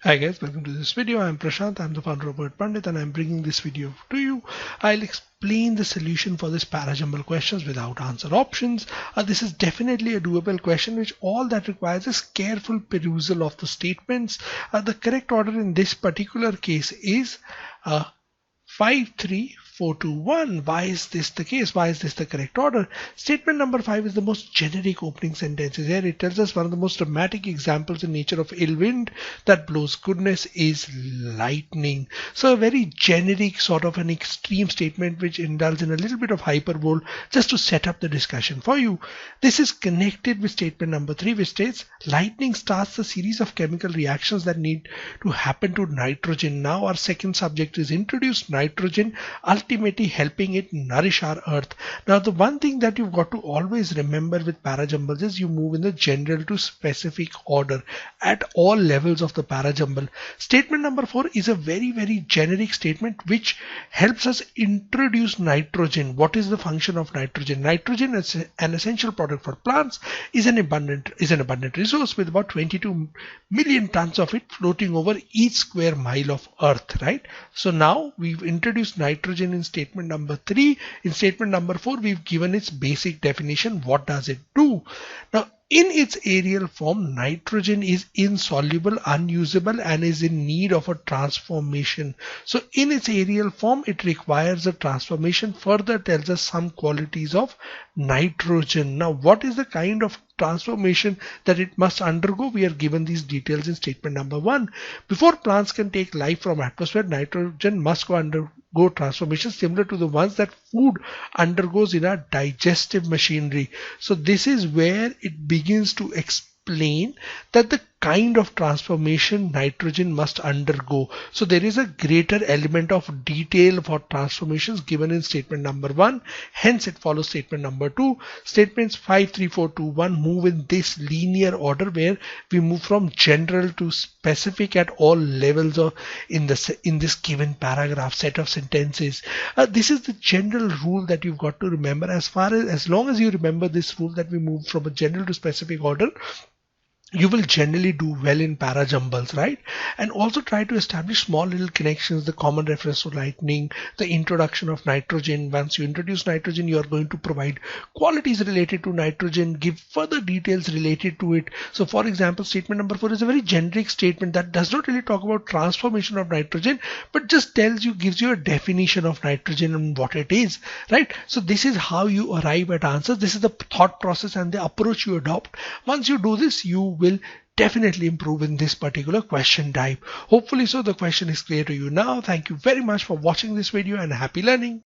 Hi guys, welcome to this video. I'm Prashant, I'm the founder of Word Pandit, and I'm bringing this video to you. I'll explain the solution for this Parajumble questions without answer options. This is definitely a doable question which all that requires is careful perusal of the statements. The correct order in this particular case is 5, 3, 4, 2, 1. Why is this the case? Why is this the correct order? Statement number 5 is the most generic opening sentences here. It tells us one of the most dramatic examples in nature of ill wind that blows goodness is lightning. So a very generic sort of an extreme statement which indulges in a little bit of hyperbole just to set up the discussion for you. This is connected with statement number 3, which states lightning starts a series of chemical reactions that need to happen to nitrogen. Now our second subject is introduced, nitrogen, ultimately helping it nourish our earth. Now the one thing that you've got to always remember with Parajumbles is you move in the general to specific order at all levels of the Parajumble. Statement number 4 is a very generic statement which helps us introduce nitrogen. What is the function of nitrogen? Nitrogen is an essential product for plants, is an abundant resource with about 22 million tons of it floating over each square mile of earth, right? So now we've introduced nitrogen in statement number 3. In statement number 4, we've given its basic definition. What does it do? Now, in its aerial form, nitrogen is insoluble, unusable, and is in need of a transformation. So in its aerial form, it requires a transformation. Further tells us some qualities of nitrogen. Now, what is the kind of transformation that it must undergo? We are given these details in statement number 1. Before plants can take life from atmosphere, nitrogen must undergo transformations similar to the ones that food undergoes in our digestive machinery. So this is where it begins to explain that the kind of transformation nitrogen must undergo. So there is a greater element of detail for transformations given in statement number 1. Hence it follows statement number 2. Statements 5, 3, 4, 2, 1 move in this linear order where we move from general to specific at all levels of in this given paragraph set of sentences. This is the general rule that you've got to remember. As long as you remember this rule that we move from a general to specific order, you will generally do well in Parajumbles, right? And also try to establish small little connections, the common reference to lightning, the introduction of nitrogen. Once you introduce nitrogen, you are going to provide qualities related to nitrogen, give further details related to it. So for example, statement number 4 is a very generic statement that does not really talk about transformation of nitrogen, but just gives you a definition of nitrogen and what it is, right? So this is how you arrive at answers. This is the thought process and the approach you adopt. Once you do this, you will definitely improve in this particular question type. Hopefully so the question is clear to you now. Thank you very much for watching this video and happy learning.